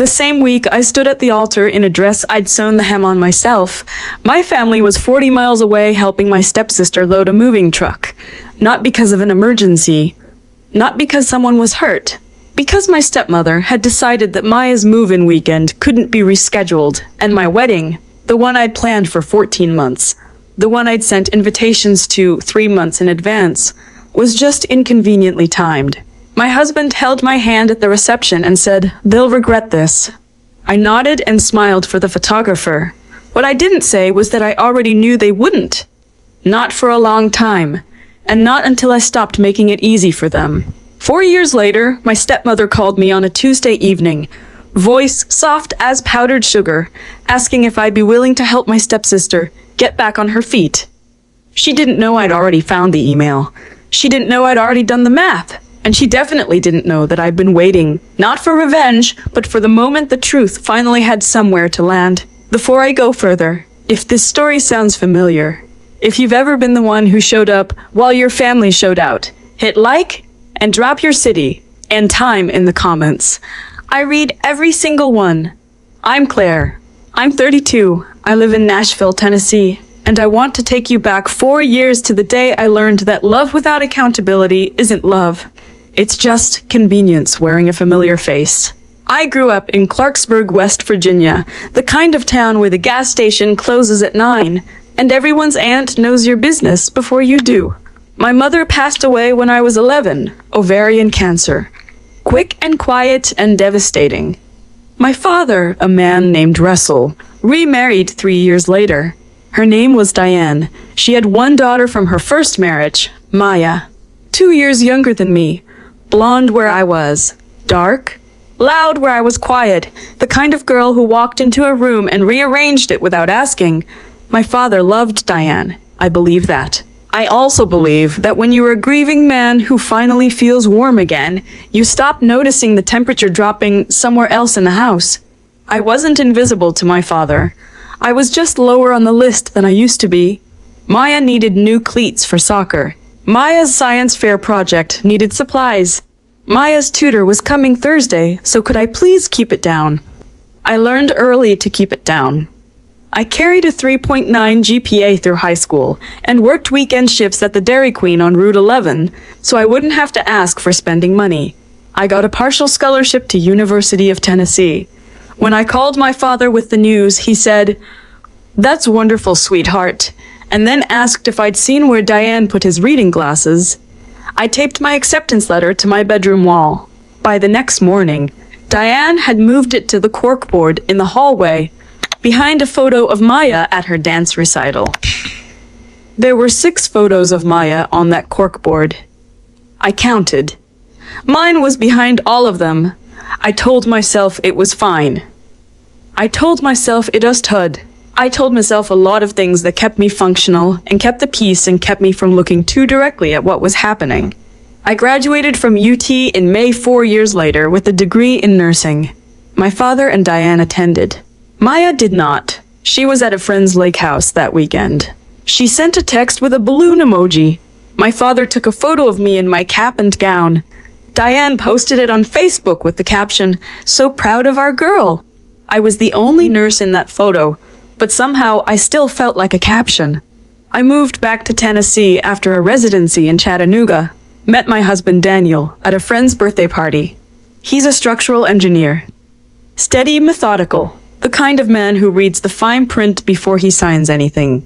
The same week I stood at the altar in a dress I'd sewn the hem on myself. My family was 40 miles away helping my stepsister load a moving truck. Not because of an emergency. Not because someone was hurt. Because my stepmother had decided that Maya's move-in weekend couldn't be rescheduled, and my wedding, the one I'd planned for 14 months, the one I'd sent invitations to 3 months in advance, was just inconveniently timed. My husband held my hand at the reception and said, "They'll regret this." I nodded and smiled for the photographer. What I didn't say was that I already knew they wouldn't. Not for a long time, and not until I stopped making it easy for them. 4 years later, my stepmother called me on a Tuesday evening, voice soft as powdered sugar, asking if I'd be willing to help my stepsister get back on her feet. She didn't know I'd already found the email. She didn't know I'd already done the math. And she definitely didn't know that I'd been waiting, not for revenge, but for the moment the truth finally had somewhere to land. Before I go further, if this story sounds familiar, if you've ever been the one who showed up while your family showed out, hit like and drop your city and time in the comments. I read every single one. I'm Claire. I'm 32. I live in Nashville, Tennessee. And I want to take you back 4 years to the day I learned that love without accountability isn't love. It's just convenience wearing a familiar face. I grew up in Clarksburg, West Virginia, the kind of town where the gas station closes at 9, and everyone's aunt knows your business before you do. My mother passed away when I was 11, ovarian cancer. Quick and quiet and devastating. My father, a man named Russell, remarried 3 years later. Her name was Diane. She had one daughter from her first marriage, Maya. 2 years younger than me. Blonde where I was. Dark. Loud where I was quiet. The kind of girl who walked into a room and rearranged it without asking. My father loved Diane. I believe that. I also believe that when you're a grieving man who finally feels warm again, you stop noticing the temperature dropping somewhere else in the house. I wasn't invisible to my father. I was just lower on the list than I used to be. Maya needed new cleats for soccer. Maya's science fair project needed supplies. Maya's tutor was coming Thursday, so could I please keep it down? I learned early to keep it down. I carried a 3.9 GPA through high school and worked weekend shifts at the Dairy Queen on Route 11, so I wouldn't have to ask for spending money. I got a partial scholarship to University of Tennessee. When I called my father with the news, he said, "That's wonderful, sweetheart," and then asked if I'd seen where Diane put his reading glasses. I taped my acceptance letter to my bedroom wall. By the next morning, Diane had moved it to the corkboard in the hallway, behind a photo of Maya at her dance recital. There were 6 photos of Maya on that corkboard. I counted. Mine was behind all of them. I told myself it was fine. I told myself it just had. I told myself a lot of things that kept me functional and kept the peace and kept me from looking too directly at what was happening. I graduated from UT in May 4 years later with a degree in nursing. My father and Diane attended. Maya did not. She was at a friend's lake house that weekend. She sent a text with a balloon emoji. My father took a photo of me in my cap and gown. Diane posted it on Facebook with the caption, "So proud of our girl." I was the only nurse in that photo, but somehow I still felt like a caption. I moved back to Tennessee after a residency in Chattanooga. Met my husband Daniel at a friend's birthday party. He's a structural engineer. Steady, methodical, the kind of man who reads the fine print before he signs anything.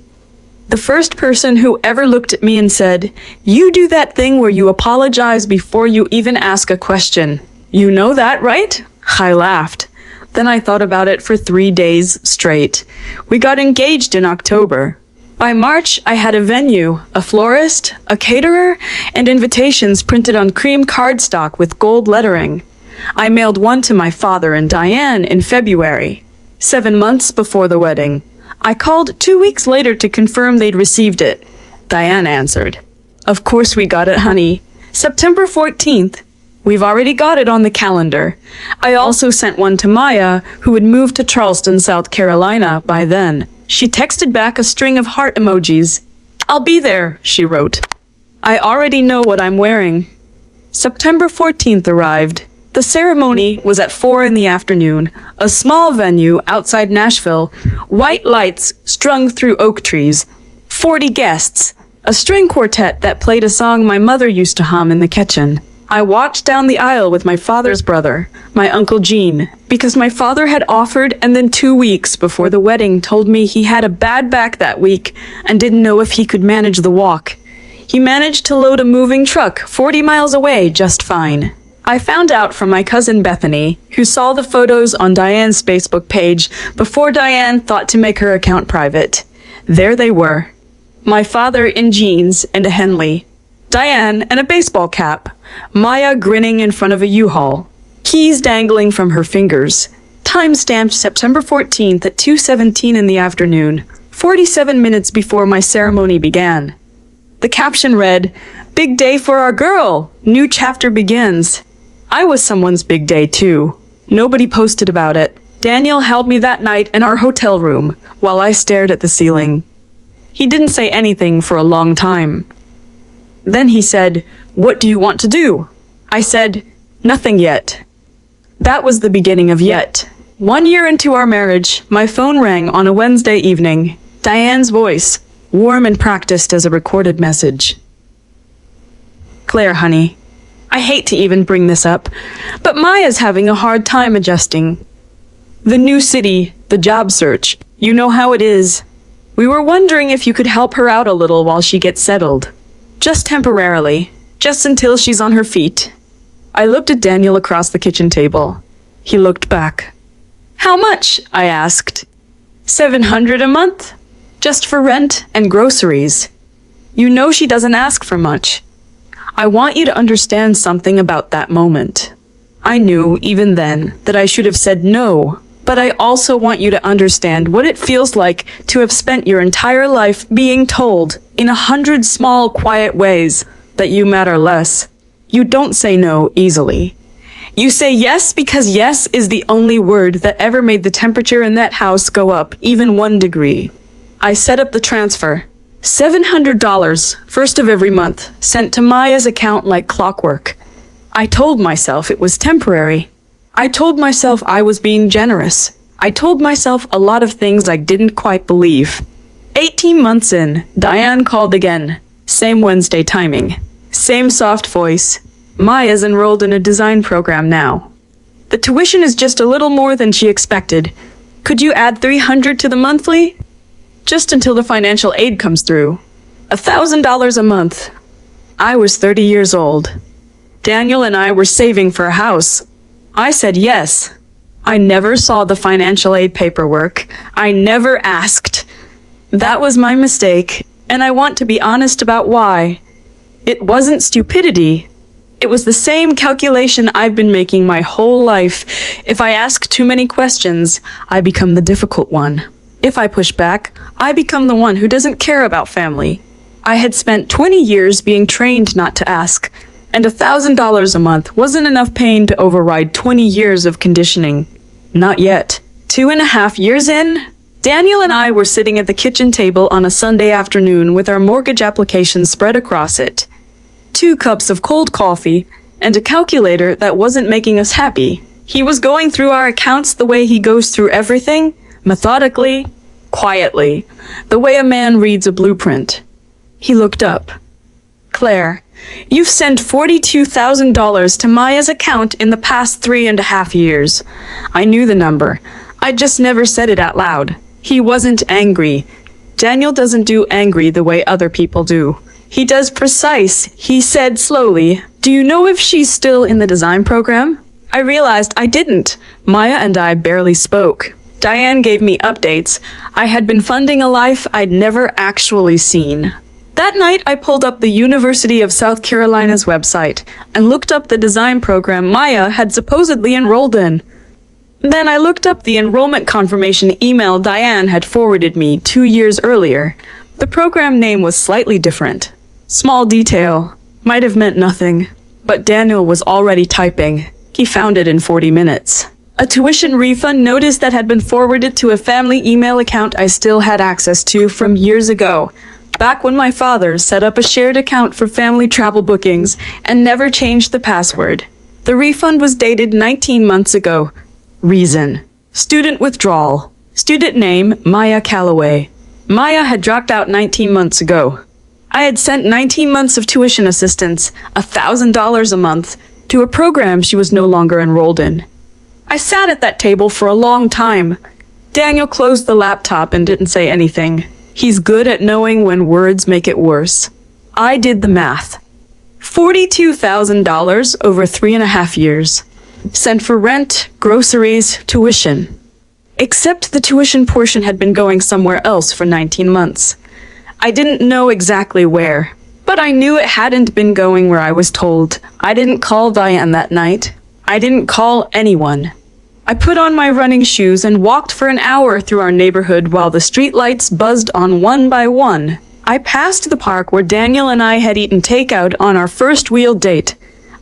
The first person who ever looked at me and said, "You do that thing where you apologize before you even ask a question. You know that, right?" I laughed. Then I thought about it for 3 days straight. We got engaged in October. By March, I had a venue, a florist, a caterer, and invitations printed on cream cardstock with gold lettering. I mailed one to my father and Diane in February, 7 months before the wedding. I called 2 weeks later to confirm they'd received it. Diane answered, "Of course we got it, honey. September 14th. We've already got it on the calendar." I also sent one to Maya, who had moved to Charleston, South Carolina by then. She texted back a string of heart emojis. "I'll be there," she wrote. "I already know what I'm wearing." September 14th arrived. The ceremony was at 4 in the afternoon, a small venue outside Nashville, white lights strung through oak trees, 40 guests, a string quartet that played a song my mother used to hum in the kitchen. I walked down the aisle with my father's brother, my Uncle Gene, because my father had offered and then 2 weeks before the wedding told me he had a bad back that week and didn't know if he could manage the walk. He managed to load a moving truck 40 miles away just fine. I found out from my cousin Bethany, who saw the photos on Diane's Facebook page before Diane thought to make her account private. There they were. My father in jeans and a Henley. Diane in a baseball cap. Maya grinning in front of a U-Haul. Keys dangling from her fingers. Time stamped September 14th at 2:17 in the afternoon, 47 minutes before my ceremony began. The caption read, "Big day for our girl. New chapter begins." I was someone's big day too. Nobody posted about it. Daniel held me that night in our hotel room while I stared at the ceiling. He didn't say anything for a long time. Then he said, "What do you want to do?" I said, "Nothing yet." That was the beginning of yet. 1 year into our marriage, my phone rang on a Wednesday evening. Diane's voice, warm and practiced as a recorded message. "Claire, honey, I hate to even bring this up, but Maya's having a hard time adjusting. The new city, the job search, you know how it is. We were wondering if you could help her out a little while she gets settled. Just temporarily, just until she's on her feet." I looked at Daniel across the kitchen table. He looked back. "How much?" I asked. $700 a month, just for rent and groceries. You know she doesn't ask for much. I want you to understand something about that moment. I knew, even then, that I should have said no, but I also want you to understand what it feels like to have spent your entire life being told, in 100 small, quiet ways, that you matter less. You don't say no easily. You say yes because yes is the only word that ever made the temperature in that house go up even 1 degree. I set up the transfer. $700, first of every month, sent to Maya's account like clockwork. I told myself it was temporary. I told myself I was being generous. I told myself a lot of things I didn't quite believe. 18 months in, Diane called again. Same Wednesday timing. Same soft voice. Maya's enrolled in a design program now. The tuition is just a little more than she expected. Could you add $300 to the monthly? Just until the financial aid comes through. $1,000 a month. I was 30 years old. Daniel and I were saving for a house. I said yes. I never saw the financial aid paperwork. I never asked. That was my mistake, and I want to be honest about why. It wasn't stupidity. It was the same calculation I've been making my whole life. If I ask too many questions, I become the difficult one. If I push back, I become the one who doesn't care about family. I had spent 20 years being trained not to ask, and $1,000 a month wasn't enough pain to override 20 years of conditioning. Not yet. 2.5 years in, Daniel and I were sitting at the kitchen table on a Sunday afternoon with our mortgage application spread across it. 2 cups of cold coffee, and a calculator that wasn't making us happy. He was going through our accounts the way he goes through everything, methodically, quietly, the way a man reads a blueprint. He looked up. "Claire, you've sent $42,000 to Maya's account in the past 3.5 years. I knew the number. I just never said it out loud." He wasn't angry. Daniel doesn't do angry the way other people do. He does precise. He said slowly, "Do you know if she's still in the design program?" I realized I didn't. Maya and I barely spoke. Diane gave me updates. I had been funding a life I'd never actually seen. That night, I pulled up the University of South Carolina's website and looked up the design program Maya had supposedly enrolled in. Then I looked up the enrollment confirmation email Diane had forwarded me 2 years earlier. The program name was slightly different. Small detail. Might have meant nothing. But Daniel was already typing. He found it in 40 minutes. A tuition refund notice that had been forwarded to a family email account I still had access to from years ago, back when my father set up a shared account for family travel bookings and never changed the password. The refund was dated 19 months ago. Reason: student withdrawal. Student name: Maya Calloway. Maya had dropped out 19 months ago. I had sent 19 months of tuition assistance, $1,000 a month, to a program she was no longer enrolled in. I sat at that table for a long time. Daniel closed the laptop and didn't say anything. He's good at knowing when words make it worse. I did the math. $42,000 over 3.5 years. Sent for rent, groceries, tuition. Except the tuition portion had been going somewhere else for 19 months. I didn't know exactly where, but I knew it hadn't been going where I was told. I didn't call Diane that night. I didn't call anyone. I put on my running shoes and walked for an hour through our neighborhood while the streetlights buzzed on one by one. I passed the park where Daniel and I had eaten takeout on our first real date.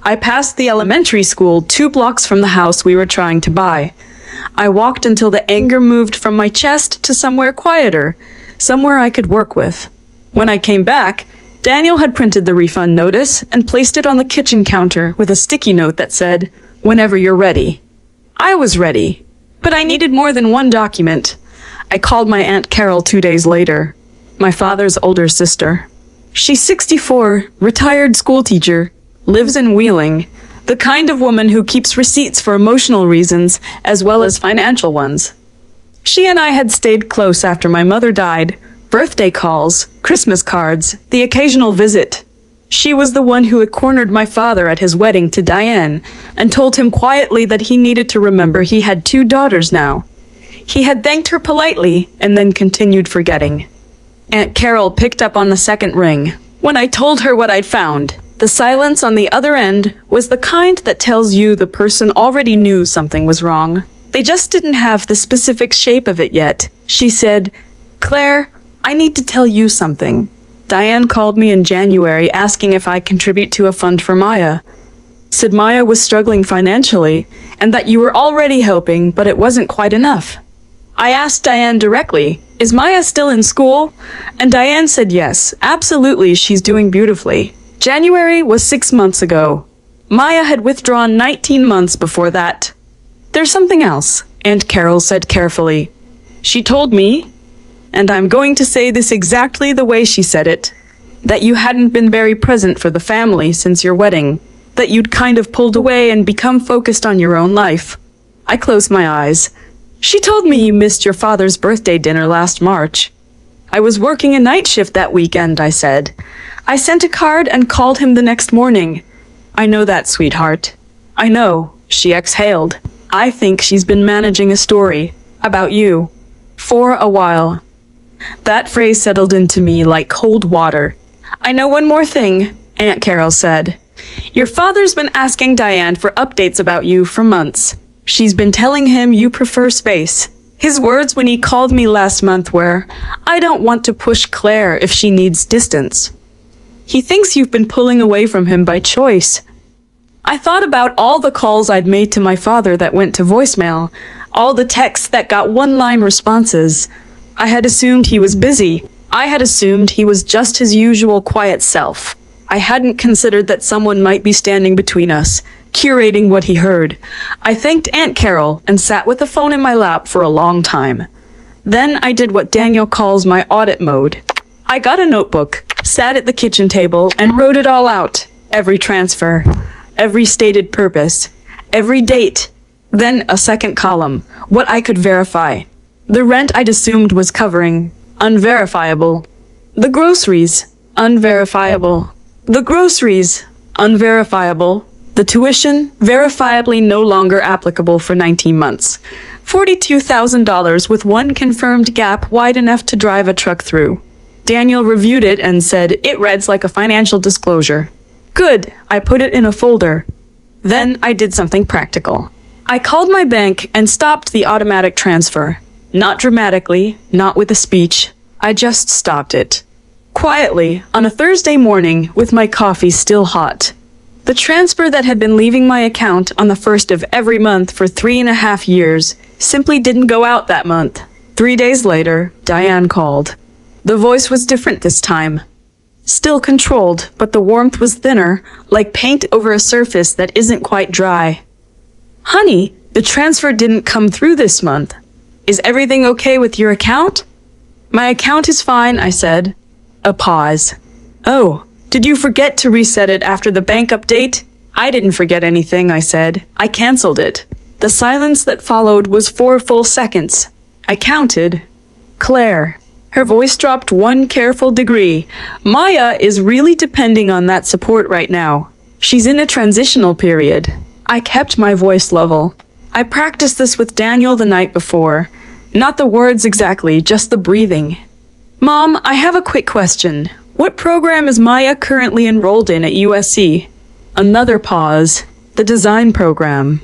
I passed the elementary school 2 blocks from the house we were trying to buy. I walked until the anger moved from my chest to somewhere quieter, somewhere I could work with. When I came back, Daniel had printed the refund notice and placed it on the kitchen counter with a sticky note that said, "Whenever you're ready." I was ready, but I needed more than one document. I called my Aunt Carol 2 days later, my father's older sister. She's 64, retired schoolteacher, lives in Wheeling, the kind of woman who keeps receipts for emotional reasons as well as financial ones. She and I had stayed close after my mother died, birthday calls, Christmas cards, the occasional visit. She was the one who had cornered my father at his wedding to Diane and told him quietly that he needed to remember he had 2 daughters now. He had thanked her politely and then continued forgetting. Aunt Carol picked up on the second ring. When I told her what I'd found, the silence on the other end was the kind that tells you the person already knew something was wrong. They just didn't have the specific shape of it yet. She said, "Claire, I need to tell you something. Diane called me in January asking if I'd contribute to a fund for Maya. Said Maya was struggling financially and that you were already helping, but it wasn't quite enough. I asked Diane directly, is Maya still in school? And Diane said yes, absolutely, she's doing beautifully. January was 6 months ago. Maya had withdrawn 19 months before that. There's something else, Aunt Carol said carefully. She told me, and I'm going to say this exactly the way she said it, that you hadn't been very present for the family since your wedding, that you'd kind of pulled away and become focused on your own life. I closed my eyes. She told me you missed your father's birthday dinner last March. I was working a night shift that weekend, I said. I sent a card and called him the next morning. I know that, sweetheart. I know, she exhaled. I think she's been managing a story about you for a while. That phrase settled into me like cold water. I know one more thing, Aunt Carol said. Your father's been asking Diane for updates about you for months. She's been telling him you prefer space. His words when he called me last month were, I don't want to push Claire if she needs distance. He thinks you've been pulling away from him by choice. I thought about all the calls I'd made to my father that went to voicemail, all the texts that got one-line responses. I had assumed he was busy. I had assumed he was just his usual quiet self. I hadn't considered that someone might be standing between us, curating what he heard. I thanked Aunt Carol and sat with the phone in my lap for a long time. Then I did what Daniel calls my audit mode. I got a notebook, sat at the kitchen table, and wrote it all out. Every transfer, every stated purpose, every date. Then a second column, what I could verify. The rent I'd assumed was covering, unverifiable. The groceries, unverifiable. The groceries, unverifiable. The tuition, verifiably no longer applicable for 19 months. $42,000 with one confirmed gap wide enough to drive a truck through. Daniel reviewed it and said, it reads like a financial disclosure. Good, I put it in a folder. Then I did something practical. I called my bank and stopped the automatic transfer. Not dramatically, not with a speech. I just stopped it. Quietly, on a Thursday morning, with my coffee still hot. The transfer that had been leaving my account on the first of every month for 3.5 years simply didn't go out that month. 3 days later, Diane called. The voice was different this time. Still controlled, but the warmth was thinner, like paint over a surface that isn't quite dry. Honey, the transfer didn't come through this month. Is everything okay with your account? My account is fine, I said. A pause. Oh, did you forget to reset it after the bank update? I didn't forget anything, I said. I canceled it. The silence that followed was 4 full seconds. I counted. Claire. Her voice dropped 1 careful degree. Maya is really depending on that support right now. She's in a transitional period. I kept my voice level. I practiced this with Daniel the night before. Not the words exactly, just the breathing. Mom, I have a quick question. What program is Maya currently enrolled in at USC? Another pause. The design program.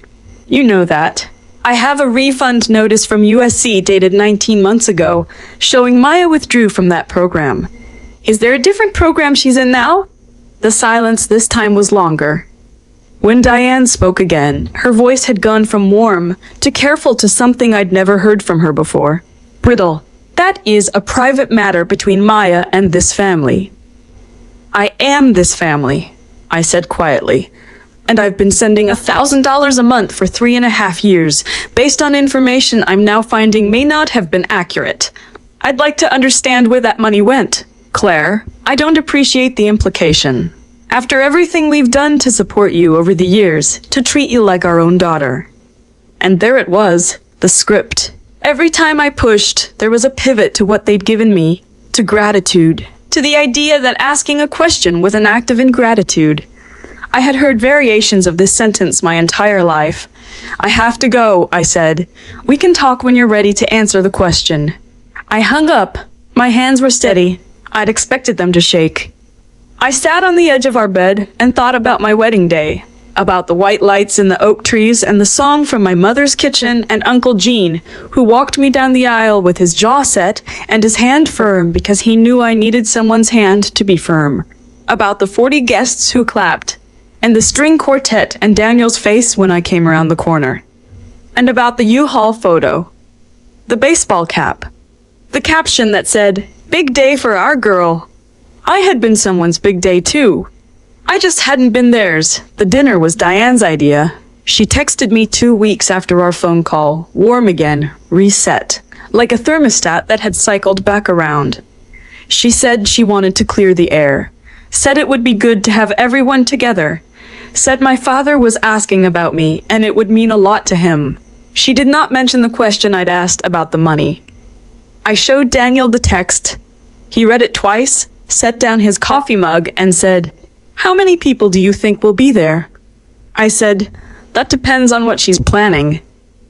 You know that. I have a refund notice from USC dated 19 months ago, showing Maya withdrew from that program. Is there a different program she's in now? The silence this time was longer. When Diane spoke again, her voice had gone from warm to careful to something I'd never heard from her before. Brittle. That is a private matter between Maya and this family. I am this family, I said quietly. And I've been sending $1,000 a month for 3.5 years, based on information I'm now finding may not have been accurate. I'd like to understand where that money went. Claire, I don't appreciate the implication. After everything we've done to support you over the years, to treat you like our own daughter. And there it was, the script. Every time I pushed, there was a pivot to what they'd given me, to gratitude, to the idea that asking a question was an act of ingratitude. I had heard variations of this sentence my entire life. I have to go, I said. We can talk when you're ready to answer the question. I hung up. My hands were steady. I'd expected them to shake. I sat on the edge of our bed and thought about my wedding day, about the white lights in the oak trees and the song from my mother's kitchen and Uncle Gene, who walked me down the aisle with his jaw set and his hand firm because he knew I needed someone's hand to be firm, about the 40 guests who clapped, and the string quartet and Daniel's face when I came around the corner, and about the U-Haul photo, the baseball cap, the caption that said, "Big day for our girl." I had been someone's big day too. I just hadn't been theirs. The dinner was Diane's idea. She texted me 2 weeks after our phone call, warm again, reset, like a thermostat that had cycled back around. She said she wanted to clear the air, said it would be good to have everyone together, said my father was asking about me and it would mean a lot to him. She did not mention the question I'd asked about the money. I showed Daniel the text. He read it twice, set down his coffee mug, and said, "How many people do you think will be there?" I said, "That depends on what she's planning."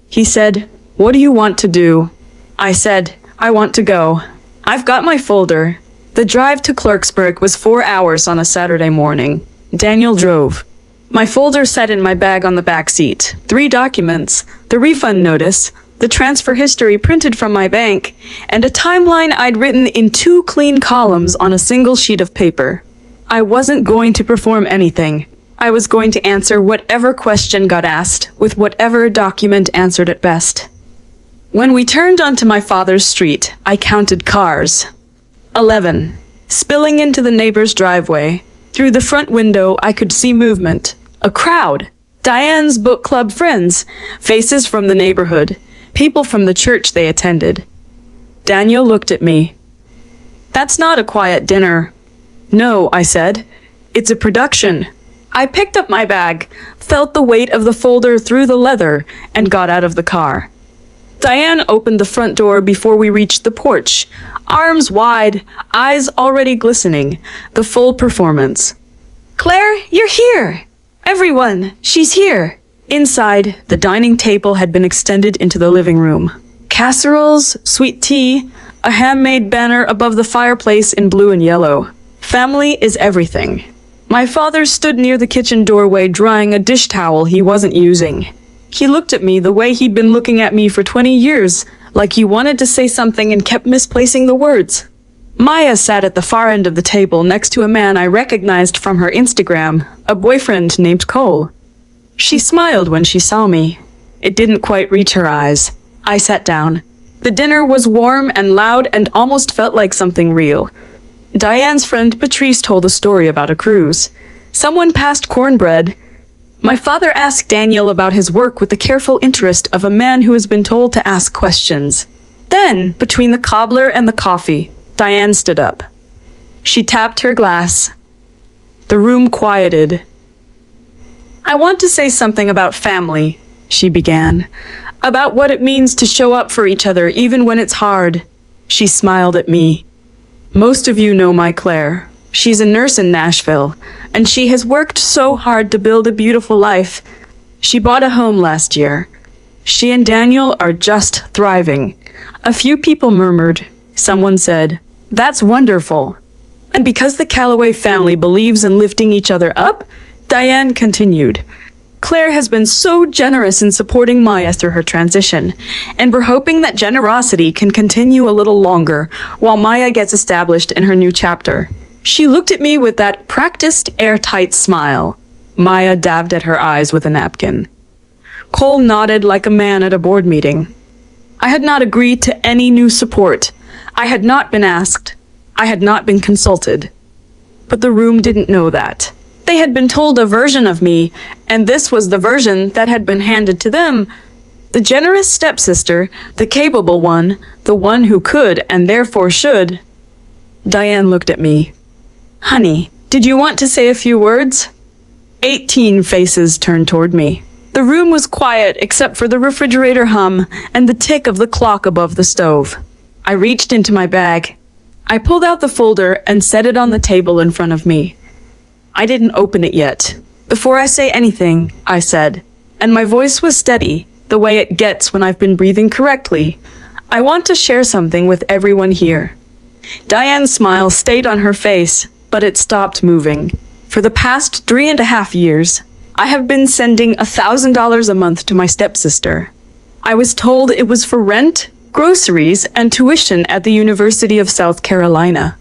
He said, "What do you want to do?" I said, "I want to go. I've got my folder." The drive to Clarksburg was 4 hours on a Saturday morning. Daniel drove. My folder sat in my bag on the back seat. 3 documents, the refund notice, the transfer history printed from my bank, and a timeline I'd written in 2 clean columns on a single sheet of paper. I wasn't going to perform anything. I was going to answer whatever question got asked, with whatever document answered it best. When we turned onto my father's street, I counted cars. 11. Spilling into the neighbor's driveway. Through the front window, I could see movement. A crowd. Diane's book club friends. Faces from the neighborhood. People from the church they attended. Daniel looked at me. "That's not a quiet dinner." "No," I said. "It's a production." I picked up my bag, felt the weight of the folder through the leather, and got out of the car. Diane opened the front door before we reached the porch, arms wide, eyes already glistening, the full performance. "Claire, you're here! Everyone, she's here!" Inside, the dining table had been extended into the living room. Casseroles, sweet tea, a handmade banner above the fireplace in blue and yellow. Family is everything. My father stood near the kitchen doorway drying a dish towel he wasn't using. He looked at me the way he'd been looking at me for 20 years, like he wanted to say something and kept misplacing the words. Maya sat at the far end of the table next to a man I recognized from her Instagram, a boyfriend named Cole. She smiled when she saw me. It didn't quite reach her eyes. I sat down. The dinner was warm and loud and almost felt like something real. Diane's friend Patrice told a story about a cruise. Someone passed cornbread. My father asked Daniel about his work with the careful interest of a man who has been told to ask questions. Then, between the cobbler and the coffee, Diane stood up. She tapped her glass. The room quieted. "I want to say something about family," she began. "About what it means to show up for each other even when it's hard." She smiled at me. "Most of you know my Claire. She's a nurse in Nashville, and she has worked so hard to build a beautiful life. She bought a home last year. She and Daniel are just thriving." A few people murmured. Someone said, "That's wonderful." And because the Calloway family believes in lifting each other up, Diane continued, "Claire has been so generous in supporting Maya through her transition, and we're hoping that generosity can continue a little longer while Maya gets established in her new chapter." She looked at me with that practiced, airtight smile. Maya dabbed at her eyes with a napkin. Cole nodded like a man at a board meeting. I had not agreed to any new support. I had not been asked. I had not been consulted. But the room didn't know that. They had been told a version of me, and this was the version that had been handed to them. The generous stepsister, the capable one, the one who could and therefore should. Diane looked at me. "Honey, did you want to say a few words?" 18 faces turned toward me. The room was quiet except for the refrigerator hum and the tick of the clock above the stove. I reached into my bag. I pulled out the folder and set it on the table in front of me. I didn't open it yet. "Before I say anything," I said, and my voice was steady, the way it gets when I've been breathing correctly, "I want to share something with everyone here." Diane's smile stayed on her face, but it stopped moving. For the past 3.5 years, I have been sending $1,000 a month to my stepsister. I was told it was for rent, groceries, and tuition at the University of South Carolina.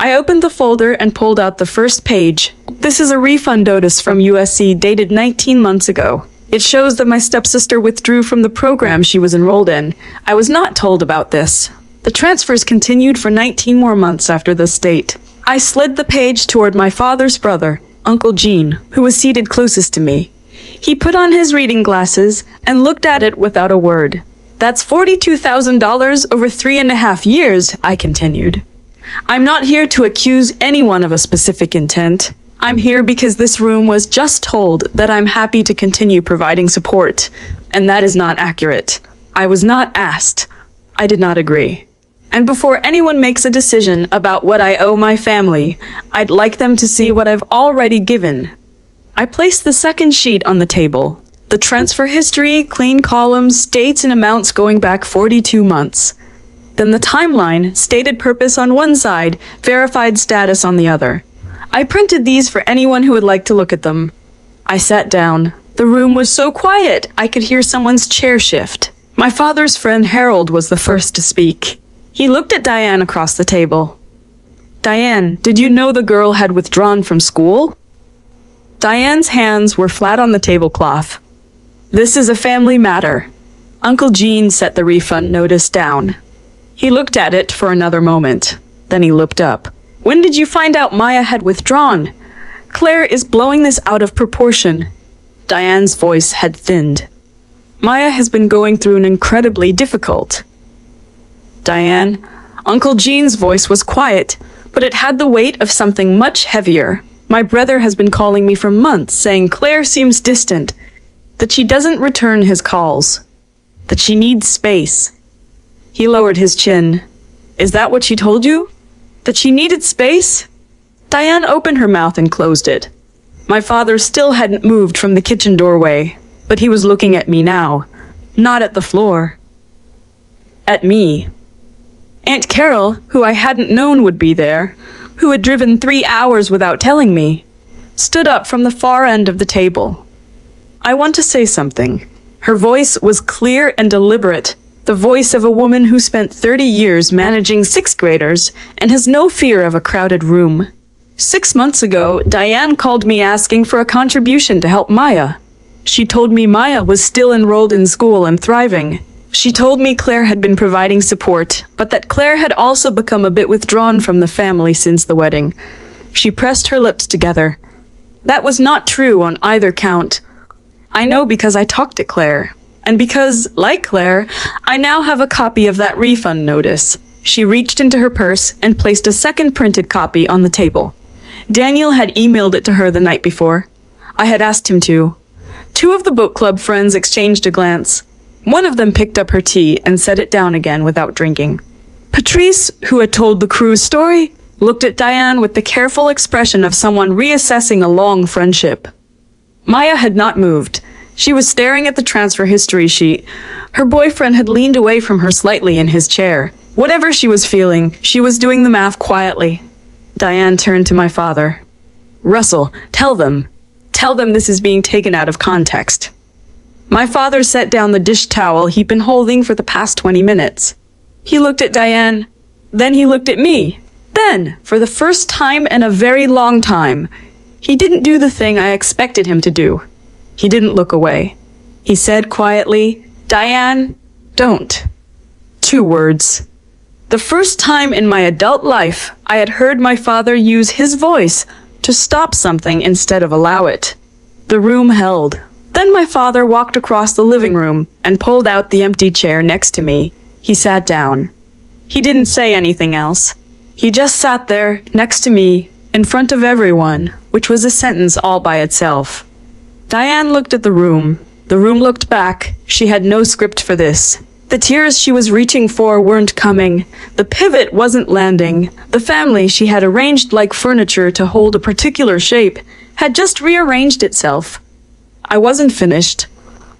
I opened the folder and pulled out the first page. This is a refund notice from USC dated 19 months ago. It shows that my stepsister withdrew from the program she was enrolled in. I was not told about this. The transfers continued for 19 more months after this date. I slid the page toward my father's brother, Uncle Gene, who was seated closest to me. He put on his reading glasses and looked at it without a word. "That's $42,000 over 3.5 years, I continued. "I'm not here to accuse anyone of a specific intent. I'm here because this room was just told that I'm happy to continue providing support, and that is not accurate. I was not asked. I did not agree. And before anyone makes a decision about what I owe my family, I'd like them to see what I've already given." I placed the second sheet on the table. The transfer history, clean columns, dates and amounts going back 42 months. Then the timeline, stated purpose on one side, verified status on the other. I printed these for anyone who would like to look at them. I sat down. The room was so quiet, I could hear someone's chair shift. My father's friend Harold was the first to speak. He looked at Diane across the table. "Diane, did you know the girl had withdrawn from school?" Diane's hands were flat on the tablecloth. "This is a family matter." Uncle Gene set the refund notice down. He looked at it for another moment. Then he looked up. "When did you find out Maya had withdrawn? Claire is blowing this out of proportion." Diane's voice had thinned. "Maya has been going through an incredibly difficult." "Diane," Uncle Gene's voice was quiet, but it had the weight of something much heavier. "My brother has been calling me for months, saying Claire seems distant, that she doesn't return his calls, that she needs space." He lowered his chin. "Is that what she told you? That she needed space?" Diane opened her mouth and closed it. My father still hadn't moved from the kitchen doorway, but he was looking at me now, not at the floor. At me. Aunt Carol, who I hadn't known would be there, who had driven 3 hours without telling me, stood up from the far end of the table. "I want to say something." Her voice was clear and deliberate, the voice of a woman who spent 30 years managing 6th graders and has no fear of a crowded room. 6 months ago, Diane called me asking for a contribution to help Maya. She told me Maya was still enrolled in school and thriving. She told me Claire had been providing support, but that Claire had also become a bit withdrawn from the family since the wedding. She pressed her lips together. That was not true on either count. I know because I talked to Claire, and because, like Claire, I now have a copy of that refund notice. She reached into her purse and placed a second printed copy on the table. Daniel had emailed it to her the night before. I had asked him to. Two of the book club friends exchanged a glance. One of them picked up her tea and set it down again without drinking. Patrice, who had told the crew's story, looked at Diane with the careful expression of someone reassessing a long friendship. Maya had not moved. She was staring at the transfer history sheet. Her boyfriend had leaned away from her slightly in his chair. Whatever she was feeling, she was doing the math quietly. Diane turned to my father. Russell, tell them. Tell them this is being taken out of context. My father set down the dish towel he'd been holding for the past 20 minutes. He looked at Diane. Then he looked at me. Then, for the first time in a very long time, he didn't do the thing I expected him to do. He didn't look away. He said quietly, Diane, don't. 2 words. The first time in my adult life I had heard my father use his voice to stop something instead of allow it. The room held. Then my father walked across the living room and pulled out the empty chair next to me. He sat down. He didn't say anything else. He just sat there, next to me, in front of everyone, which was a sentence all by itself. Diane looked at the room. The room looked back. She had no script for this. The tears she was reaching for weren't coming. The pivot wasn't landing. The family she had arranged like furniture to hold a particular shape had just rearranged itself. I wasn't finished.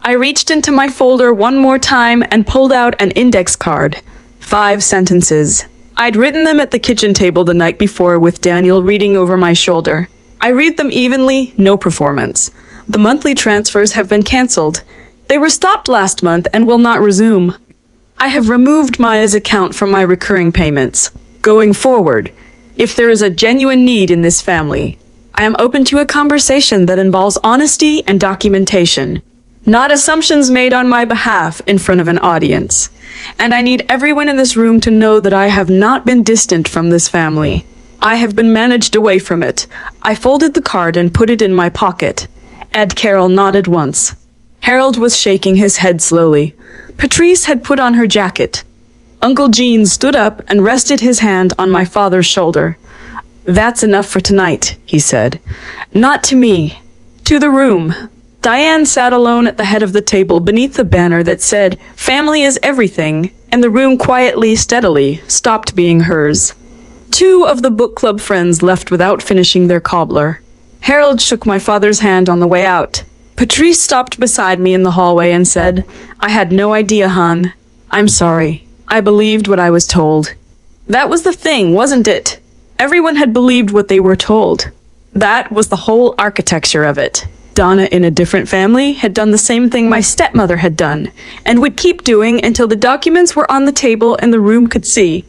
I reached into my folder one more time and pulled out an index card. 5 sentences. I'd written them at the kitchen table the night before with Daniel reading over my shoulder. I read them evenly, no performance. The monthly transfers have been cancelled. They were stopped last month and will not resume. I have removed Maya's account from my recurring payments. Going forward, if there is a genuine need in this family, I am open to a conversation that involves honesty and documentation, not assumptions made on my behalf in front of an audience. And I need everyone in this room to know that I have not been distant from this family. I have been managed away from it. I folded the card and put it in my pocket. Ed Carroll nodded once. Harold was shaking his head slowly. Patrice had put on her jacket. Uncle Gene stood up and rested his hand on my father's shoulder. That's enough for tonight, he said. Not to me. To the room. Diane sat alone at the head of the table beneath the banner that said, Family is everything, and the room quietly, steadily, stopped being hers. 2 of the book club friends left without finishing their cobbler. Harold shook my father's hand on the way out. Patrice stopped beside me in the hallway and said, I had no idea, hon. I'm sorry. I believed what I was told. That was the thing, wasn't it? Everyone had believed what they were told. That was the whole architecture of it. Donna, in a different family, had done the same thing my stepmother had done, and would keep doing until the documents were on the table and the room could see.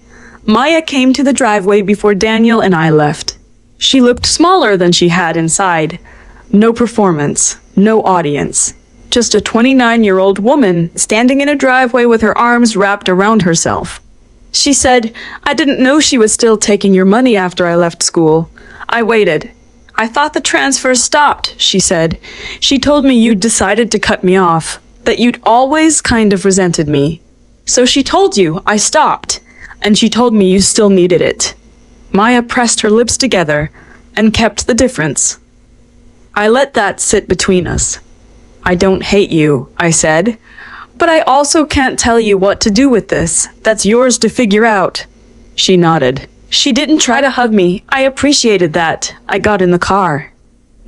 Maya came to the driveway before Daniel and I left. She looked smaller than she had inside. No performance, no audience. Just a 29-year-old woman standing in a driveway with her arms wrapped around herself. She said, I didn't know she was still taking your money after I left school. I waited. I thought the transfer stopped, she said. She told me you'd decided to cut me off, that you'd always kind of resented me. So she told you I stopped, and she told me you still needed it. Maya pressed her lips together and kept the difference. I let that sit between us. I don't hate you, I said, but I also can't tell you what to do with this. That's yours to figure out. She nodded. She didn't try to hug me. I appreciated that. I got in the car.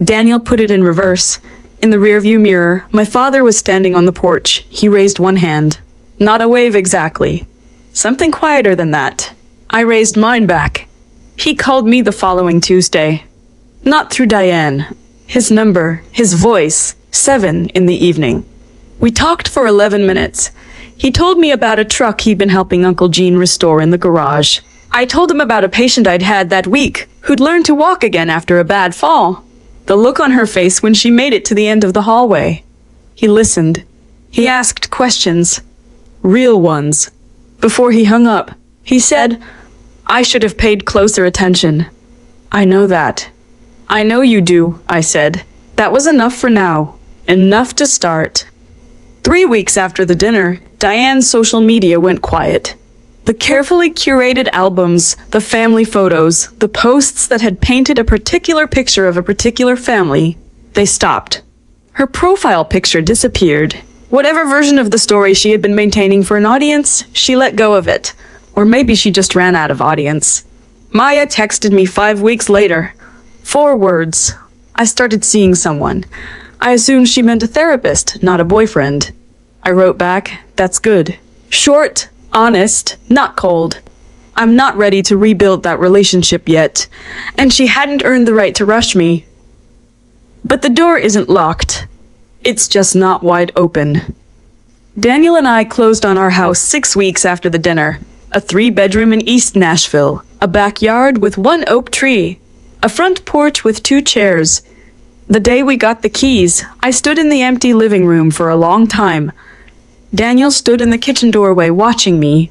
Daniel put it in reverse. In the rearview mirror, my father was standing on the porch. He raised one hand. Not a wave exactly. Something quieter than that. I raised mine back. He called me the following Tuesday. Not through Diane. His number, his voice, 7 in the evening. We talked for 11 minutes. He told me about a truck he'd been helping Uncle Gene restore in the garage. I told him about a patient I'd had that week who'd learned to walk again after a bad fall. The look on her face when she made it to the end of the hallway. He listened. He asked questions. Real ones. Before he hung up, he said, "I should have paid closer attention." "I know that." "I know you do," I said. That was enough for now. Enough to start. 3 weeks after the dinner, Diane's social media went quiet. The carefully curated albums, the family photos, the posts that had painted a particular picture of a particular family, they stopped. Her profile picture disappeared. Whatever version of the story she had been maintaining for an audience, she let go of it. Or maybe she just ran out of audience. Maya texted me 5 weeks later. 4 words. I started seeing someone. I assumed she meant a therapist, not a boyfriend. I wrote back, "That's good." Short, honest, not cold. I'm not ready to rebuild that relationship yet, and she hadn't earned the right to rush me. But the door isn't locked. It's just not wide open. Daniel and I closed on our house 6 weeks after the dinner. A 3-bedroom in East Nashville, a backyard with 1 oak tree, a front porch with 2 chairs. The day we got the keys, I stood in the empty living room for a long time. Daniel stood in the kitchen doorway watching me.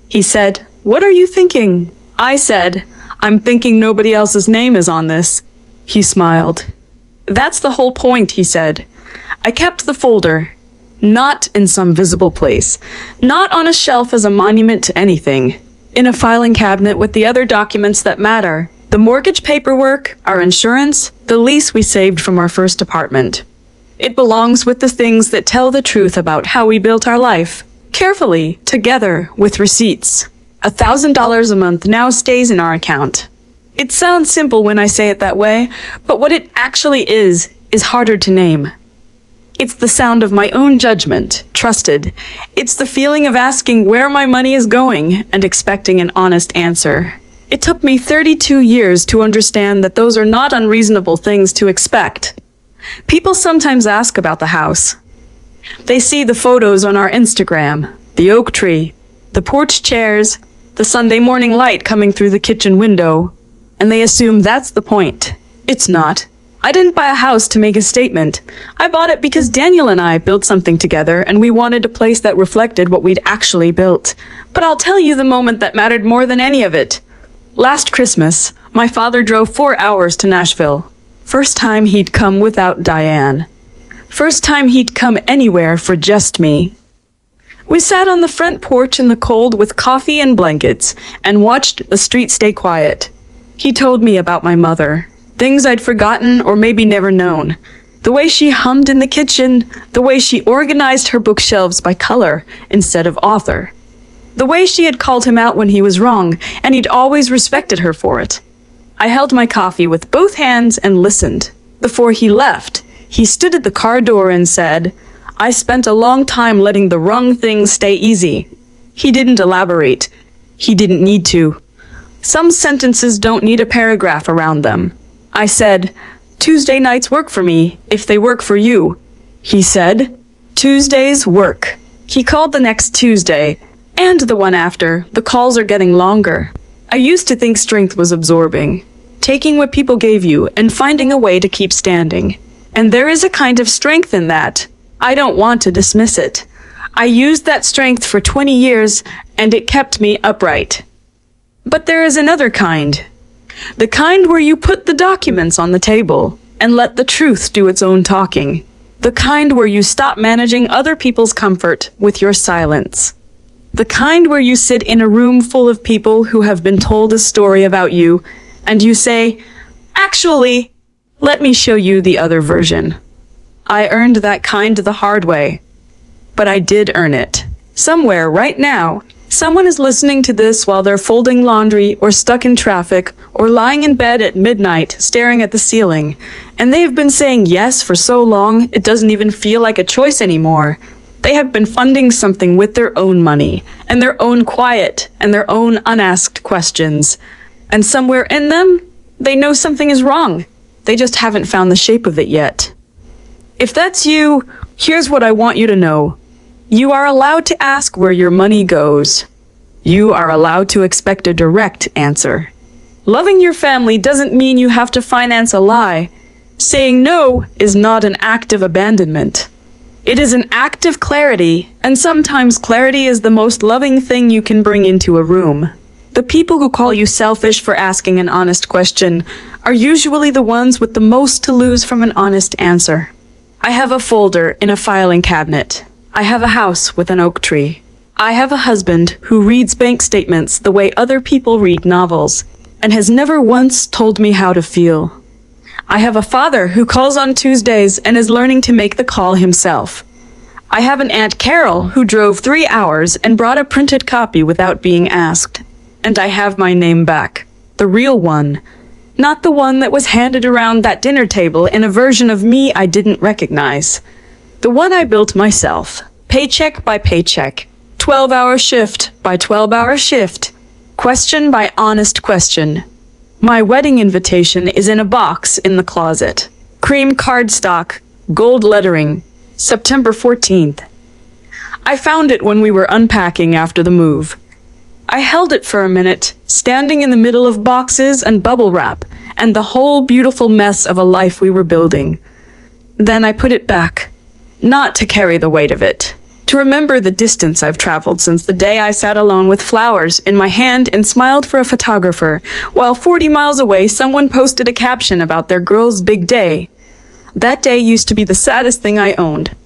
He said, "What are you thinking?" I said, "I'm thinking nobody else's name is on this." He smiled. "That's the whole point," he said. I kept the folder. Not in some visible place. Not on a shelf as a monument to anything. In a filing cabinet with the other documents that matter. The mortgage paperwork, our insurance, the lease we saved from our first apartment. It belongs with the things that tell the truth about how we built our life. Carefully, together, with receipts. $1,000 a month now stays in our account. It sounds simple when I say it that way, but what it actually is harder to name. It's the sound of my own judgment, trusted. It's the feeling of asking where my money is going and expecting an honest answer. It took me 32 years to understand that those are not unreasonable things to expect. People sometimes ask about the house. They see the photos on our Instagram, the oak tree, the porch chairs, the Sunday morning light coming through the kitchen window, and they assume that's the point. It's not. I didn't buy a house to make a statement. I bought it because Daniel and I built something together and we wanted a place that reflected what we'd actually built. But I'll tell you the moment that mattered more than any of it. Last Christmas, my father drove 4 hours to Nashville. First time he'd come without Diane. First time he'd come anywhere for just me. We sat on the front porch in the cold with coffee and blankets and watched the street stay quiet. He told me about my mother. Things I'd forgotten or maybe never known. The way she hummed in the kitchen, the way she organized her bookshelves by color instead of author. The way she had called him out when he was wrong, and he'd always respected her for it. I held my coffee with both hands and listened. Before he left, he stood at the car door and said, "I spent a long time letting the wrong things stay easy." He didn't elaborate. He didn't need to. Some sentences don't need a paragraph around them. I said, "Tuesday nights work for me, if they work for you." He said, "Tuesdays work." He called the next Tuesday, and the one after. The calls are getting longer. I used to think strength was absorbing, taking what people gave you and finding a way to keep standing. And there is a kind of strength in that. I don't want to dismiss it. I used that strength for 20 years, and it kept me upright. But there is another kind. The kind where you put the documents on the table and let the truth do its own talking. The kind where you stop managing other people's comfort with your silence. The kind where you sit in a room full of people who have been told a story about you, and you say, "Actually, let me show you the other version." I earned that kind the hard way. But I did earn it. Somewhere right now, someone is listening to this while they're folding laundry or stuck in traffic or lying in bed at midnight staring at the ceiling, and they have been saying yes for so long it doesn't even feel like a choice anymore. They have been funding something with their own money, and their own quiet, and their own unasked questions. And somewhere in them, they know something is wrong. They just haven't found the shape of it yet. If that's you, here's what I want you to know. You are allowed to ask where your money goes. You are allowed to expect a direct answer. Loving your family doesn't mean you have to finance a lie. Saying no is not an act of abandonment. It is an act of clarity, and sometimes clarity is the most loving thing you can bring into a room. The people who call you selfish for asking an honest question are usually the ones with the most to lose from an honest answer. I have a folder in a filing cabinet. I have a house with an oak tree. I have a husband who reads bank statements the way other people read novels and has never once told me how to feel. I have a father who calls on Tuesdays and is learning to make the call himself. I have an Aunt Carol who drove 3 hours and brought a printed copy without being asked. And I have my name back. The real one. Not the one that was handed around that dinner table in a version of me I didn't recognize. The one I built myself. Paycheck by paycheck. 12-hour shift by 12-hour shift. Question by honest question. My wedding invitation is in a box in the closet. Cream cardstock, gold lettering, September 14th. I found it when we were unpacking after the move. I held it for a minute, standing in the middle of boxes and bubble wrap, and the whole beautiful mess of a life we were building. Then I put it back, not to carry the weight of it, to remember the distance I've traveled since the day I sat alone with flowers in my hand and smiled for a photographer, while 40 miles away someone posted a caption about their girl's big day. That day used to be the saddest thing I owned.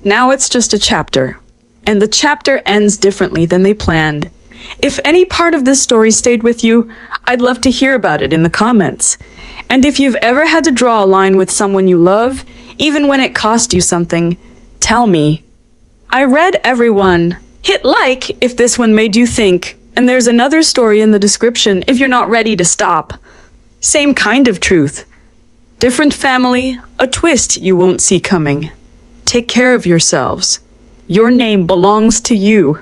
Now it's just a chapter. And the chapter ends differently than they planned. If any part of this story stayed with you, I'd love to hear about it in the comments. And if you've ever had to draw a line with someone you love, even when it cost you something, tell me. I read everyone. Hit like if this one made you think, and there's another story in the description if you're not ready to stop. Same kind of truth. Different family, a twist you won't see coming. Take care of yourselves. Your name belongs to you.